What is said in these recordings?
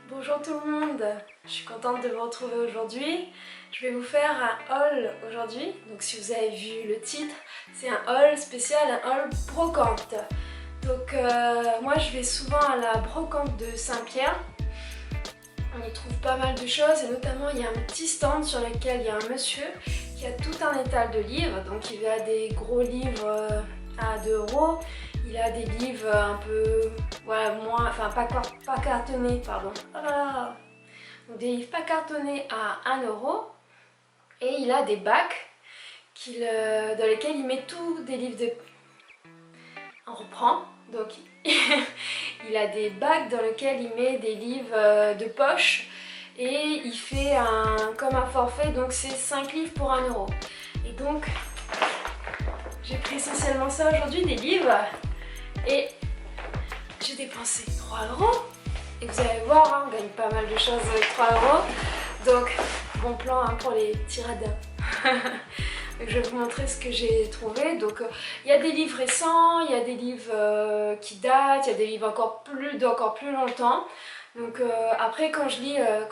Bonjour tout le monde, je suis contente de vous retrouver aujourd'hui. Je vais vous faire un haul aujourd'hui. Donc si vous avez vu le titre, c'est un haul spécial, un haul brocante. Donc moi je vais souvent à la brocante de Saint-Pierre. On y trouve pas mal de choses et notamment il y a un petit stand sur lequel il y a un monsieur qui a tout un étal de livres. Donc il a des gros livres à 2 €. Il a des livres un peu, voilà, moins, enfin pas cartonnés, pardon. Oh là là. Donc des livres pas cartonnés à 1 €. Et il a des bacs dans lesquels il met tous des livres de... On reprend. Donc il a des bacs dans lesquels il met des livres de poche. Et il fait comme un forfait, donc c'est 5 livres pour 1 €. Et donc j'ai pris essentiellement ça aujourd'hui, des livres. Et j'ai dépensé 3 €. Et vous allez voir, hein, on gagne pas mal de choses avec 3 €. Donc, bon plan hein, pour les tiradins. Donc, je vais vous montrer ce que j'ai trouvé. Donc, il y a des livres récents, il y a des livres qui datent, il y a des livres encore plus longtemps. Donc, après, quand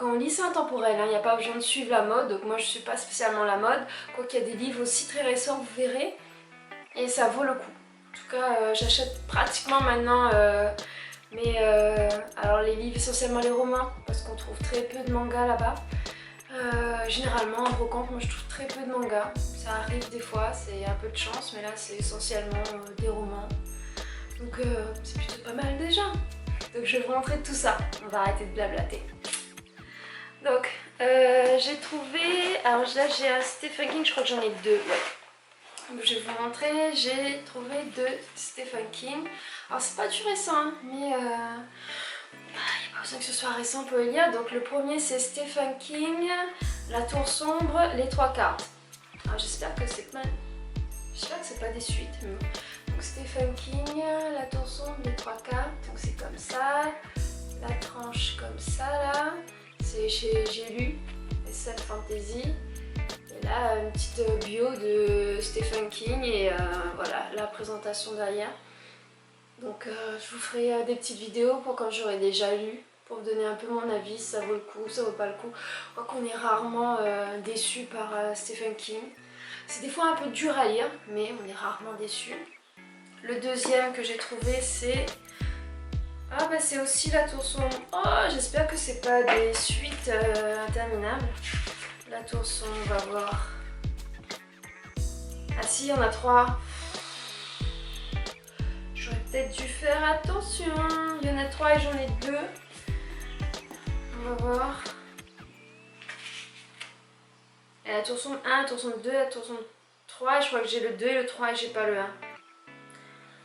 on lit, c'est intemporel. Il n'y a pas besoin de suivre la mode. Donc, moi, je ne suis pas spécialement la mode. Quoiqu'il y a des livres aussi très récents, vous verrez. Et ça vaut le coup. En tout cas, j'achète pratiquement maintenant alors les livres, essentiellement les romans, parce qu'on trouve très peu de mangas là-bas. Généralement, en brocante, moi je trouve très peu de mangas. Ça arrive des fois, c'est un peu de chance, mais là c'est essentiellement des romans. Donc c'est plutôt pas mal déjà. Donc je vais vous montrer tout ça. On va arrêter de blablater. Donc j'ai trouvé... Alors là j'ai un Stephen King, je crois que j'en ai 2, ouais. Je vais vous montrer, j'ai trouvé 2 Stephen King. Alors c'est pas du récent, hein, mais il n'y a pas besoin que ce soit récent pour le lire. Donc le premier c'est Stephen King, La Tour Sombre, Les 3 cartes. Alors j'espère que c'est pas des suites. Mais bon. Donc Stephen King, La Tour Sombre, Les 3 cartes. Donc c'est comme ça, la tranche comme ça là. C'est chez J'ai lu, SF Fantasy. Et là, une petite bio de Stephen King et voilà, la présentation derrière. Donc je vous ferai des petites vidéos pour quand j'aurai déjà lu, pour vous donner un peu mon avis, si ça vaut le coup, ça vaut pas le coup. Je crois qu'on est rarement déçu par Stephen King. C'est des fois un peu dur à lire, mais on est rarement déçu. Le deuxième que j'ai trouvé, c'est... Ah bah c'est aussi La Tour Sombre. Oh, j'espère que c'est pas des suites interminables. La Tour Sombre, on va voir. Ah si, il y en a 3. J'aurais peut-être dû faire attention. Il y en a 3 et j'en ai 2. On va voir. Et la Tour Sombre 1, la Tour Sombre 2, la Tour Sombre 3. Et je crois que j'ai le 2 et le 3 et j'ai pas le 1.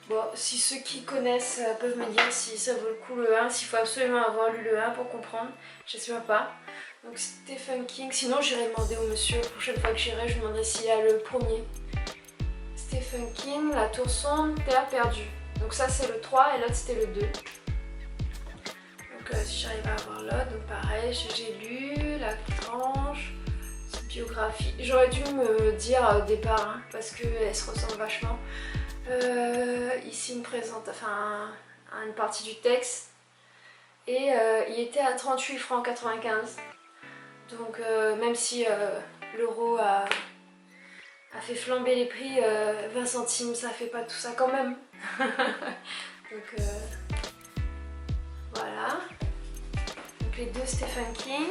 Bon, si ceux qui connaissent peuvent me dire si ça vaut le coup le 1, s'il faut absolument avoir lu le 1 pour comprendre. J'espère pas. Donc Stephen King, sinon j'irai demander au monsieur, la prochaine fois que j'irai, je lui demanderai s'il y a le premier. Stephen King, La Tour Sombre, Terre perdue. Donc ça c'est le 3 et l'autre c'était le 2. Donc si j'arrive à avoir l'autre, donc pareil, j'ai lu, la tranche, biographie. J'aurais dû me dire au départ, hein, parce qu'elle se ressemble vachement. Ici une une partie du texte. Et il était à 38 francs 95. Donc même si l'euro a fait flamber les prix, 20 centimes, ça fait pas tout ça quand même. Donc voilà. Donc les 2 Stephen King.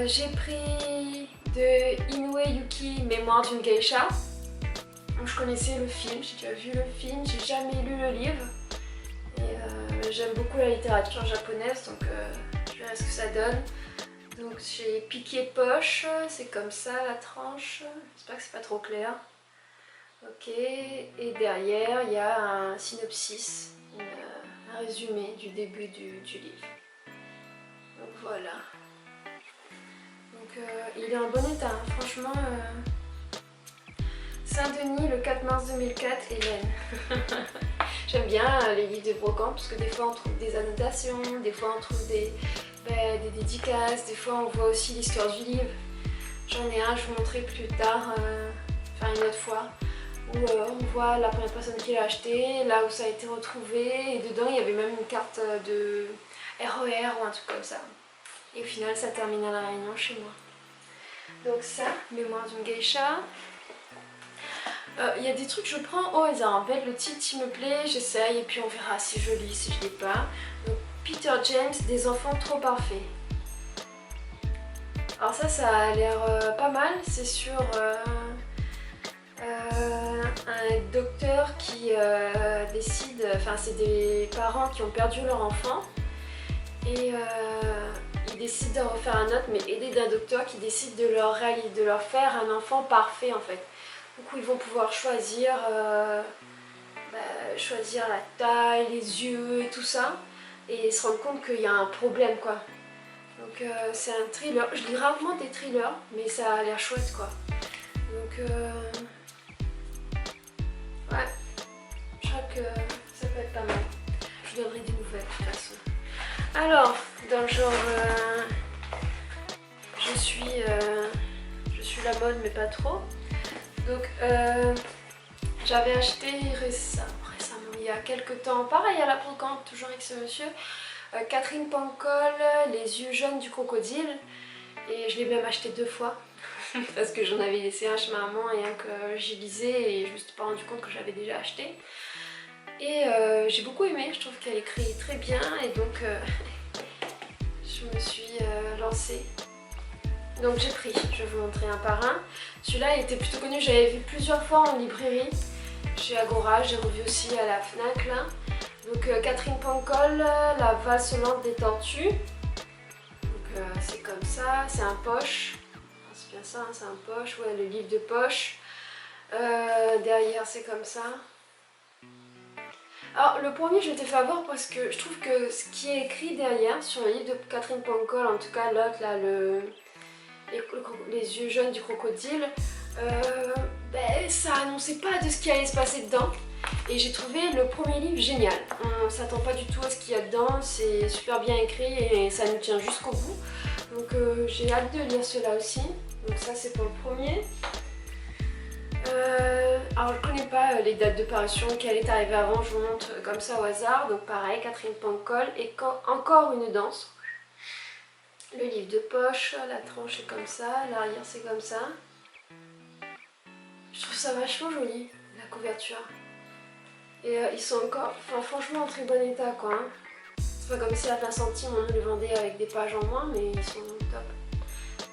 J'ai pris de Inoue Yuki, Mémoire d'une geisha. Donc je connaissais le film, j'ai déjà vu le film, j'ai jamais lu le livre. Et j'aime beaucoup la littérature japonaise, donc je verrai ce que ça donne. Donc j'ai piqué poche, c'est comme ça la tranche, j'espère que c'est pas trop clair. Ok, et derrière il y a un synopsis, un résumé du début du livre. Donc voilà. Donc il est en bon état, hein. Franchement. Saint-Denis, le 4 mars 2004, Hélène. J'aime bien les livres de brocante parce que des fois on trouve des annotations, des fois on trouve des dédicaces, des fois on voit aussi l'histoire du livre. J'en ai un, je vous montrerai plus tard, enfin une autre fois, où on voit la première personne qui l'a acheté, là où ça a été retrouvé, et dedans il y avait même une carte de RER ou un truc comme ça. Et au final ça termine à La Réunion chez moi. Donc ça, Mémoire d'une geisha. Il y a des trucs que je prends au hasard. En fait, le titre il me plaît, j'essaye et puis on verra si je lis, si je lis pas. Donc Peter James, Des enfants trop parfaits. Alors ça a l'air pas mal. C'est sur un docteur qui décide, enfin c'est des parents qui ont perdu leur enfant et ils décident de refaire un autre, mais aidé d'un docteur qui décide de leur faire un enfant parfait en fait. Du coup ils vont pouvoir choisir la taille, les yeux et tout ça, et se rendre compte qu'il y a un problème quoi. Donc c'est un thriller, je lis rarement des thrillers, mais ça a l'air chouette quoi. Donc ouais, je crois que ça peut être pas mal. Je vous donnerai des nouvelles de toute façon. Alors, dans le genre, je suis la mode mais pas trop. Donc j'avais acheté récemment, il y a quelques temps, pareil à la brocante, toujours avec ce monsieur, Catherine Pancol, Les yeux jaunes du crocodile. Et je l'ai même acheté 2 fois parce que j'en avais laissé un chez ma maman et un que j'y lisais et je me suis pas rendu compte que j'avais déjà acheté. Et j'ai beaucoup aimé, je trouve qu'elle écrit très bien et donc je me suis lancée. Donc j'ai pris, je vais vous montrer un par un. Celui-là il était plutôt connu, j'avais vu plusieurs fois en librairie, chez Agora, j'ai revu aussi à la Fnac là. Donc Catherine Pancol, La valse lente des tortues. Donc c'est comme ça, c'est un poche. C'est bien ça, hein, c'est un poche, ouais, le livre de poche. Derrière c'est comme ça. Alors le premier je t'ai fait avoir parce que je trouve que ce qui est écrit derrière sur le livre de Catherine Pancol, en tout cas l'autre là, les yeux jaunes du crocodile, ça annonçait pas de ce qui allait se passer dedans. Et j'ai trouvé le premier livre génial. On s'attend pas du tout à ce qu'il y a dedans, c'est super bien écrit et ça nous tient jusqu'au bout. Donc j'ai hâte de lire cela aussi. Donc ça c'est pour le premier. Alors je connais pas les dates de parution, quelle est arrivée avant, je vous montre comme ça au hasard. Donc pareil, Catherine Pancol et encore une danse. Le livre de poche, la tranche est comme ça, l'arrière c'est comme ça. Je trouve ça vachement joli, la couverture. Et ils sont encore, franchement en très bon état quoi. Hein. C'est pas comme si à 20 centimes on nous les vendait avec des pages en moins, mais ils sont top.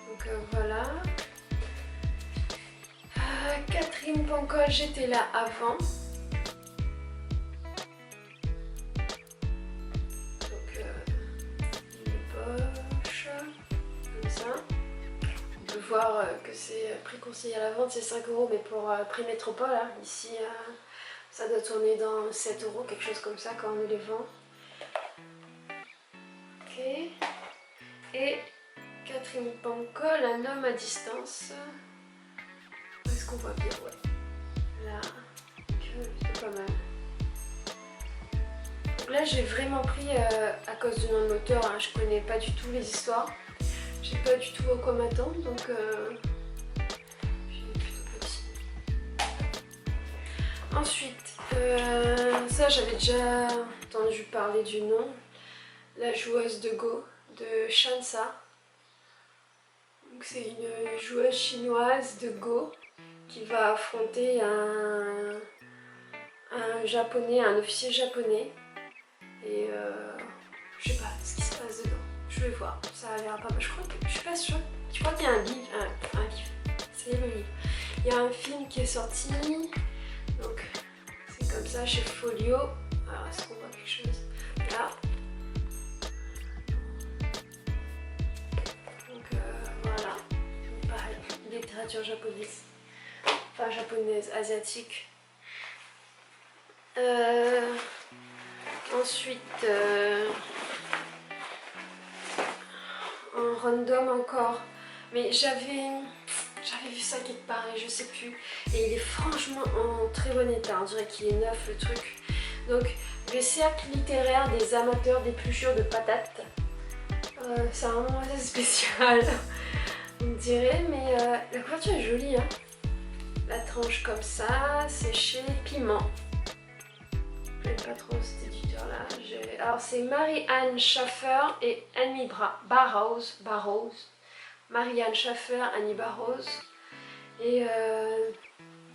Donc voilà. Catherine Pancol, j'étais là avant. Donc les poches, comme ça. On peut voir que c'est prix conseillé à la vente, c'est 5 €, mais pour prix métropole, hein, ici ça doit tourner dans 7 €, quelque chose comme ça quand on les vend. Ok. Et Catherine Pancol, Un homme à distance. Est-ce qu'on voit bien? Ouais. Là, plutôt pas mal. Donc là j'ai vraiment pris à cause du nom de l'auteur, hein, je connais pas du tout les histoires. Je sais pas du tout à quoi m'attendre, donc j'ai plutôt petit. Ensuite, ça j'avais déjà entendu parler du nom. La joueuse de Go de Shansa. Donc c'est une joueuse chinoise de Go qui va affronter un japonais, un officier japonais. Et je sais pas ce qui se passe dedans. Je vais voir, ça a l'air pas mal. Je suis pas sûre. Je crois qu'il y a un livre. Un livre. C'est le livre. Il y a un film qui est sorti. Donc c'est comme ça chez Folio. Alors est-ce qu'on voit quelque chose? Là. Donc voilà. Pareil, littérature japonaise. Enfin japonaise, asiatique. Ensuite, en random encore, mais j'avais vu ça quelque part et je sais plus. Et il est franchement en très bon état, on dirait qu'il est neuf le truc. Donc, le cercle littéraire des amateurs d'épluchures de patates. C'est vraiment assez spécial, on dirait, mais la couverture est jolie. Hein. la tranche comme ça, c'est chez Piment. J'aime pas trop cet éditeur là. Alors c'est Marie-Anne Schaffer et Annie Barrows. Marie-Anne Schaffer, Annie Barrows. Et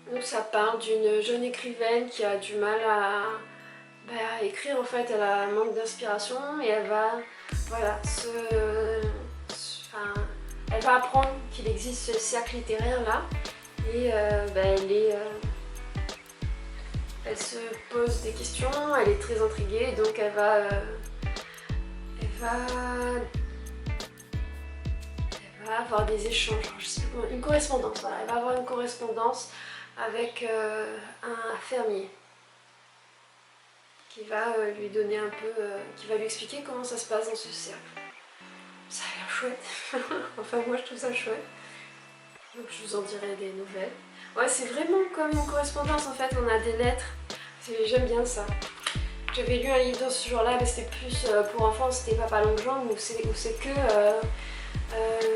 donc ça parle d'une jeune écrivaine qui a du mal à écrire en fait, elle a un manque d'inspiration et elle va voilà, elle va apprendre qu'il existe ce cercle littéraire là et elle se pose des questions, elle est très intriguée donc elle va avoir des échanges, je sais pas comment, une correspondance, voilà, elle va avoir une correspondance avec un fermier qui va lui donner un peu, qui va lui expliquer comment ça se passe dans ce cercle. Ça a l'air chouette, enfin moi je trouve ça chouette, donc je vous en dirai des nouvelles. Ouais, c'est vraiment comme une correspondance en fait, on a des lettres, j'aime bien ça. J'avais lu un livre dans ce genre-là, mais c'était plus pour enfants, c'était Papa Longue Jambe, où c'est que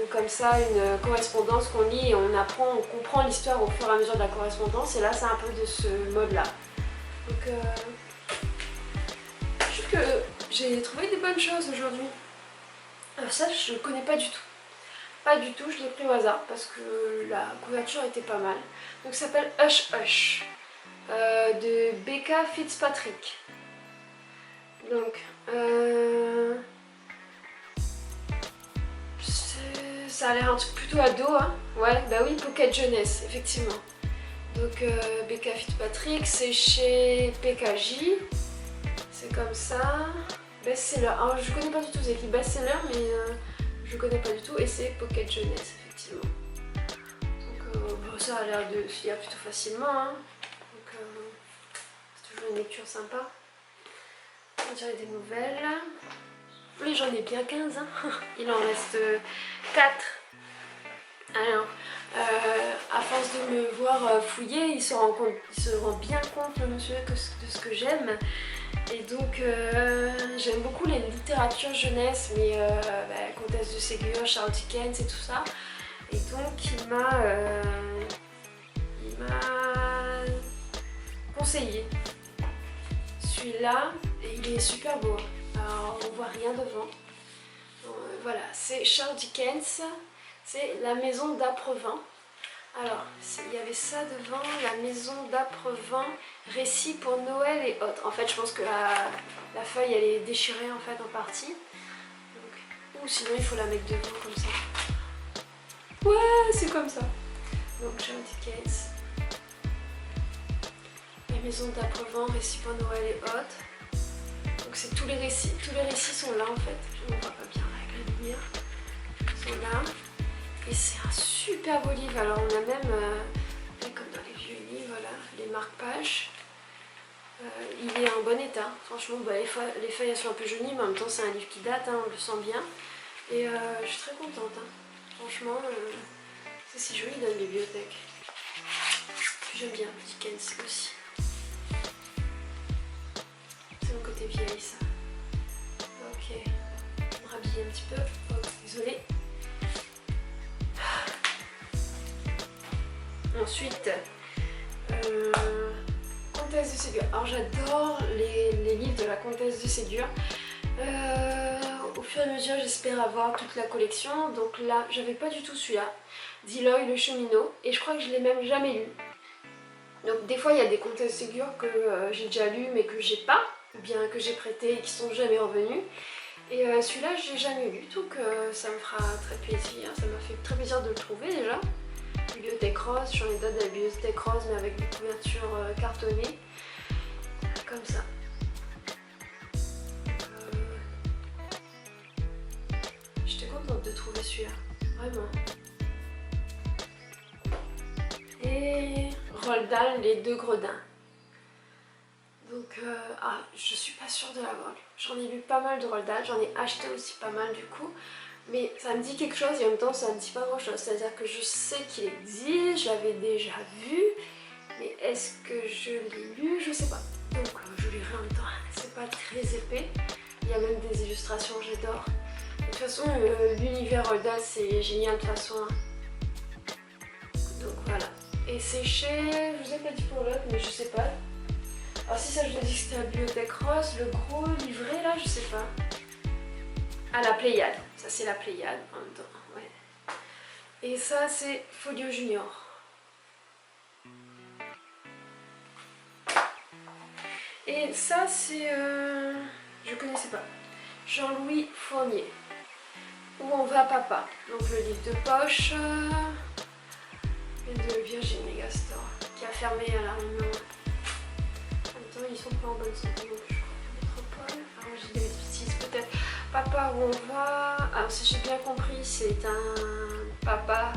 comme ça une correspondance qu'on lit et on apprend, on comprend l'histoire au fur et à mesure de la correspondance, et là c'est un peu de ce mode-là. Donc je trouve que j'ai trouvé des bonnes choses aujourd'hui. Alors ça je ne connais pas du tout. Pas du tout, je l'ai pris au hasard parce que la couverture était pas mal. Donc ça s'appelle Hush Hush de Becca Fitzpatrick. Donc ça a l'air un truc plutôt ado, hein. Ouais, bah oui, Pocket Jeunesse, effectivement. Donc Becca Fitzpatrick, c'est chez PKJ. C'est comme ça. Best-seller. Alors je connais pas du tout, c'est écrit best-seller, mais je connais pas du tout. Et c'est Pocket Jeunesse, effectivement. Donc ça a l'air de se lire plutôt facilement, hein. Donc c'est toujours une lecture sympa. On dirait des nouvelles. Oui, j'en ai bien 15, hein. Il en reste 4. Alors, à force de me voir fouiller, il se rend bien compte, le monsieur, de ce que j'aime. Et donc, j'aime beaucoup les littératures jeunesse, mais Comtesse de Ségur, Charles Dickens et tout ça. Et donc, il m'a conseillé celui-là, et il est super beau. Alors, on voit rien devant. Voilà, c'est Charles Dickens, c'est La Maison d'Aprevin. Alors, il y avait ça devant, La Maison d'Aprevin, récit pour Noël et autres. En fait, je pense que la feuille, elle est déchirée en fait en partie. Donc, ou sinon, il faut la mettre devant comme ça. Ouais, c'est comme ça. Donc, Charles Dickens. La Maison d'Aprevin, récit pour Noël et autres. Donc c'est tous les récits sont là en fait. Je ne vois pas bien avec la lumière. Ils sont là. Et c'est un super beau livre. Alors on a même, comme dans les vieux livres, voilà, les marque-pages. Il est en bon état. Franchement, les feuilles elles sont un peu jaunies, mais en même temps c'est un livre qui date, hein, on le sent bien. Et je suis très contente. Hein. Franchement, c'est si joli dans une bibliothèque. J'aime bien Dickens aussi. C'est mon côté vieille ça. Ok, on va rhabiller un petit peu. Oh, désolée. Ensuite, Comtesse de Ségur. Alors j'adore les livres de la Comtesse de Ségur. Au fur et à mesure j'espère avoir toute la collection. Donc là, j'avais pas du tout celui-là. Diloy le cheminot. Et je crois que je l'ai même jamais lu. Donc des fois il y a des Comtesses de Ségur que j'ai déjà lu mais que j'ai pas. Ou bien que j'ai prêté et qui sont jamais revenus. Et celui-là je l'ai jamais lu, donc ça me fera très plaisir, ça m'a fait très plaisir de le trouver déjà. Bibliothèque rose, j'en ai d'autres de la bibliothèque rose mais avec des couvertures cartonnées, comme ça. J'étais contente de trouver celui-là, vraiment. Et Roald Dahl, Les Deux Gredins. Donc, je suis pas sûre de l'avoir lu. J'en ai lu pas mal de Roald Dahl, j'en ai acheté aussi pas mal du coup. Mais ça me dit quelque chose et en même temps ça me dit pas grand chose. C'est-à-dire que je sais qu'il existe, je l'avais déjà vu. Mais est-ce que je l'ai lu? Je sais pas. Donc je lirai en même temps. C'est pas très épais. Il y a même des illustrations, j'adore. De toute façon, l'univers Roald Dahl c'est génial de toute façon. Donc voilà. Et c'est chez, je vous ai pas dit pour l'autre, mais je sais pas. Alors si ça je vous ai dit que c'était la Bibliothèque Rose, le gros livret là, je sais pas. Ah, la Pléiade, ça c'est la Pléiade en même temps, ouais. Et ça c'est Folio Junior. Et ça c'est, je connaissais pas, Jean-Louis Fournier. Où on va papa. Donc le livre de poche de Virgin Megastore qui a fermé à la Réunion. En même temps ils sont pas en bonne santé donc je crois que métropole. Alors j'ai des bêtises peut-être. Papa où on va. Alors si j'ai bien compris c'est un papa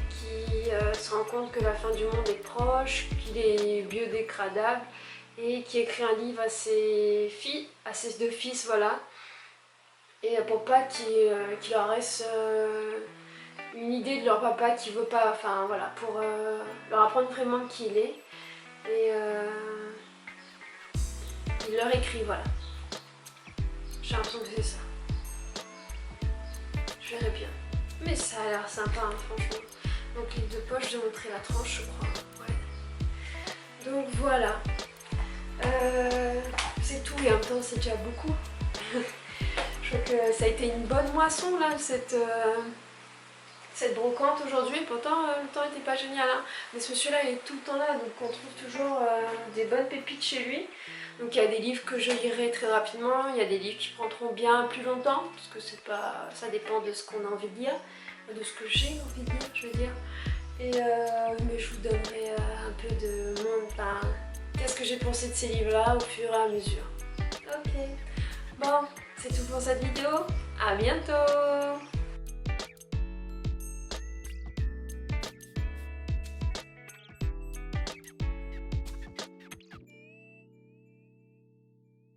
qui se rend compte que la fin du monde est proche, qu'il est biodégradable et qui écrit un livre à ses filles, à ses deux fils, voilà. Et pour pas qu'il leur reste une idée de leur papa qui veut pas, enfin voilà, pour leur apprendre vraiment qui il est. Et il leur écrit, voilà. J'ai l'impression que c'est ça. Je verrai bien. Mais ça a l'air sympa, hein, franchement. Donc livre de poche, je vais montrer la tranche, je crois. Ouais. Donc voilà. C'est tout et en même temps c'est déjà beaucoup. Je crois que ça a été une bonne moisson là, cette brocante aujourd'hui. Pourtant le temps n'était pas génial, hein. Mais ce monsieur là il est tout le temps là, donc on trouve toujours des bonnes pépites chez lui. Donc il y a des livres que je lirai très rapidement, il y a des livres qui prendront bien plus longtemps, parce que c'est pas, ça dépend de ce qu'on a envie de lire, de ce que j'ai envie de lire, je veux dire. Et mais je vous donnerai un peu de mon, enfin, qu'est-ce que j'ai pensé de ces livres là au fur et à mesure. Ok, bon, c'est tout pour cette vidéo, à bientôt.